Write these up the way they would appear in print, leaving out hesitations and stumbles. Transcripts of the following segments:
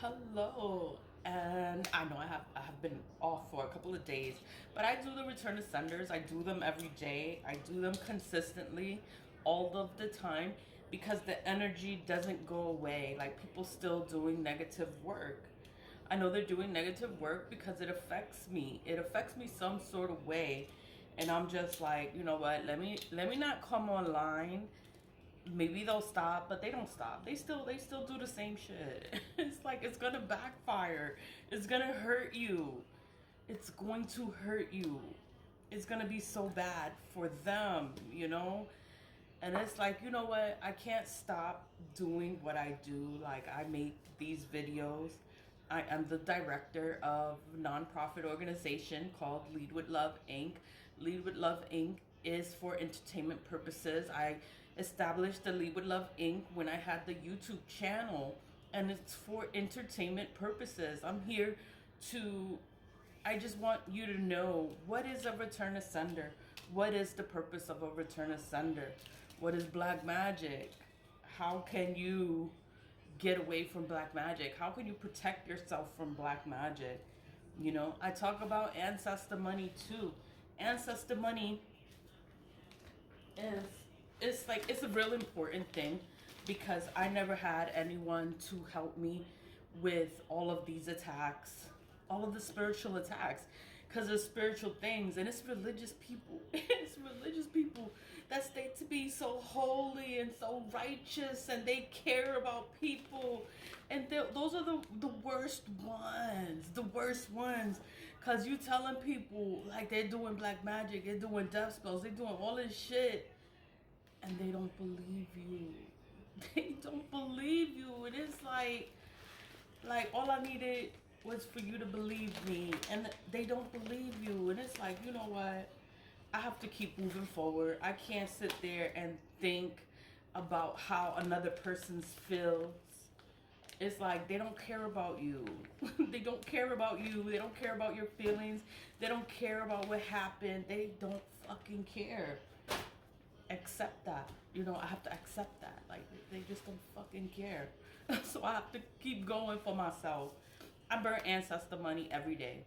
Hello, and I know I have been off for a couple of days, but I do the return to senders. I do them every day. I do them consistently, all of the time, because the energy doesn't go away. Like people still doing negative work. I know they're doing negative work because it affects me. It affects me some sort of way, and I'm just like, you know what? Let me not come online. Maybe they'll stop, but they don't stop. They still do the same shit. It's like it's gonna backfire. It's gonna hurt you. It's going to hurt you. It's gonna be so bad for them. And it's like, you know what? I can't stop doing what I do. Like I make these videos. I am the director of a nonprofit organization called Lead with Love Inc. Lead with Love Inc. is for entertainment purposes. I established the Lead with Love Inc. when I had the YouTube channel, and it's for entertainment purposes. I'm here to I just want you to know, what is a return to sender? What is the purpose of a return to sender? What is black magic? How can you get away from black magic? How can you protect yourself from black magic? I talk about ancestor money too. Ancestor money is it's a real important thing because I never had anyone to help me with all of these attacks, all of the spiritual attacks, because there's spiritual things, and it's religious people. It's religious people that state to be so holy and so righteous, and they care about people, and those are the worst ones, because you telling people like they're doing black magic, they're doing death spells, they're doing all this shit, and they don't believe you. They don't believe you. It is like all I needed was for you to believe me, and they don't believe you. And it's like, you know what? I have to keep moving forward. I can't sit there and think about how another person's feels. It's like they don't care about you. They don't care about you. They don't care about your feelings. They don't care about what happened. They don't fucking care. Accept that. I have to accept that. Like, they just don't fucking care. So I have to keep going for myself. I burn ancestor money every day.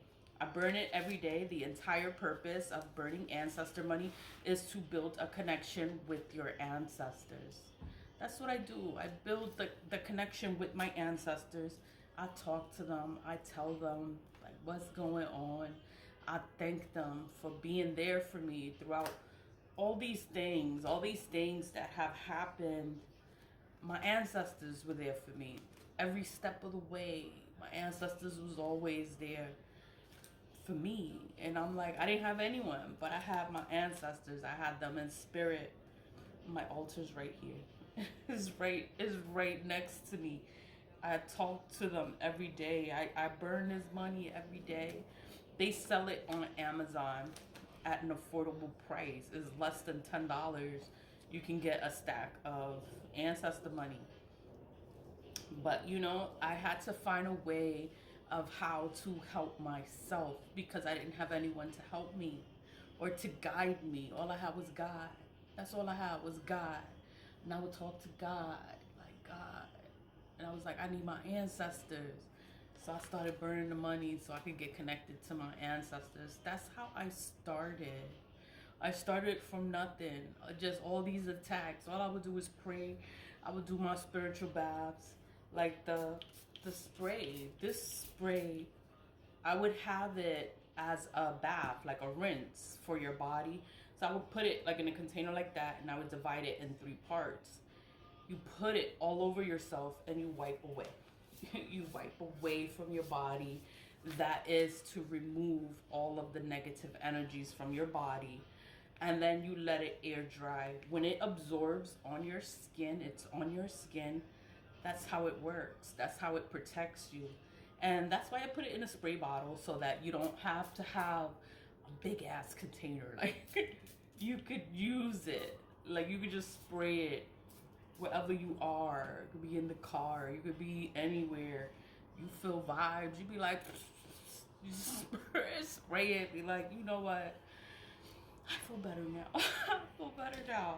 I burn it every day. The entire purpose of burning ancestor money is to build a connection with your ancestors. That's what I do. I build the connection with my ancestors. I talk to them. I tell them like what's going on. I thank them for being there for me throughout all these things that have happened. My ancestors were there for me every step of the way. My ancestors was always there for me, and I'm like, I didn't have anyone, but I had my ancestors. I had them in spirit. My altar's right here. Is right next to me. I talk to them every day. I burn this money every day. They sell it on Amazon at an affordable price. Is less than $10. You can get a stack of ancestor money. But I had to find a way of how to help myself because I didn't have anyone to help me or to guide me. All I had was God. That's all I had was God. And I would talk to God, like God. And I was like, I need my ancestors. So I started burning the money so I could get connected to my ancestors. That's how I started. I started from nothing, just all these attacks. All I would do was pray. I would do my spiritual baths, like the spray. This spray, I would have it as a bath, like a rinse for your body. So I would put it like in a container like that, and I would divide it in 3 parts. You put it all over yourself and you wipe away. You wipe away from your body. That is to remove all of the negative energies from your body. And then you let it air dry. When it absorbs on your skin, it's on your skin. That's how it works. That's how it protects you. And that's why I put it in a spray bottle so that you don't have to have a big ass container. Like you could use it. Like you could just spray it wherever you are. It could be in the car. You could be anywhere. You feel vibes. You be like, you spray it. Be like, you know what? I feel better now. I feel better now.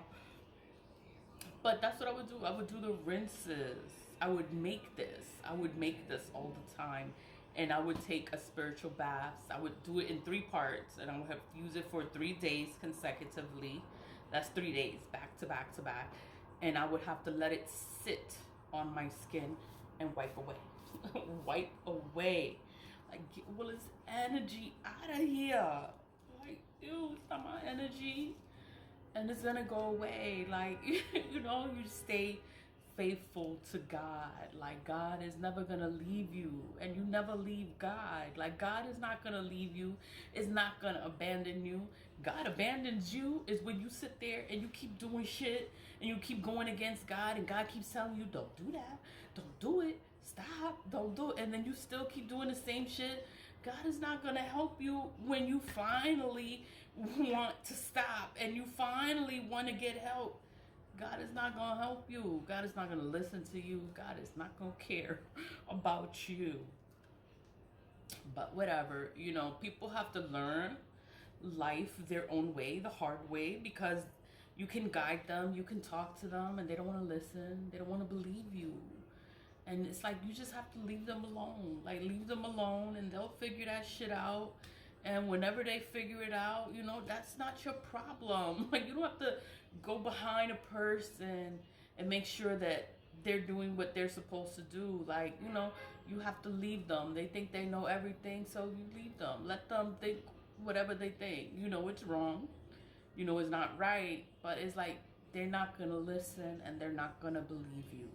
But that's what I would do. I would do the rinses. I would make this. I would make this all the time. And I would take a spiritual bath. I would do it in 3 parts, and I would have to use it for 3 days consecutively. That's 3 days, back to back to back. And I would have to let it sit on my skin and wipe away. Wipe away. Like, get all this energy out of here. Like, ew, it's not my energy. And it's gonna go away. Like, you know, you stay faithful to God. Like, God is never gonna leave you, and you never leave God. Like, God is not gonna leave you, is not gonna abandon you. God abandons you is when you sit there and you keep doing shit and you keep going against God, and God keeps telling you, don't do that, don't do it, stop, don't do it, and then you still keep doing the same shit. God is not gonna help you when you finally want to stop and you finally want to get help. God is not going to help you. God is not going to listen to you. God is not going to care about you. But whatever, you know, people have to learn life their own way, the hard way, because you can guide them, you can talk to them, and they don't want to listen. They don't want to believe you. And it's like, you just have to leave them alone. Like, leave them alone, and they'll figure that shit out. And whenever they figure it out, you know, that's not your problem. Like, you don't have to go behind a person and make sure that they're doing what they're supposed to do. Like, you know, you have to leave them. They think they know everything, so you leave them. Let them think whatever they think. You know it's wrong. You know it's not right. But it's like, they're not going to listen, and they're not going to believe you.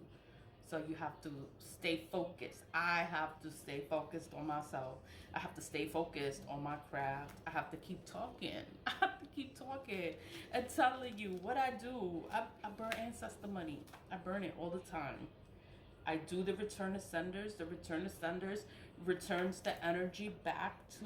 So you have to stay focused. I have to stay focused on myself. I have to stay focused on my craft. I have to keep talking. I have to keep talking and telling you what I do. I burn ancestor money. I burn it all the time. I do the return to senders. The return to senders returns the energy back to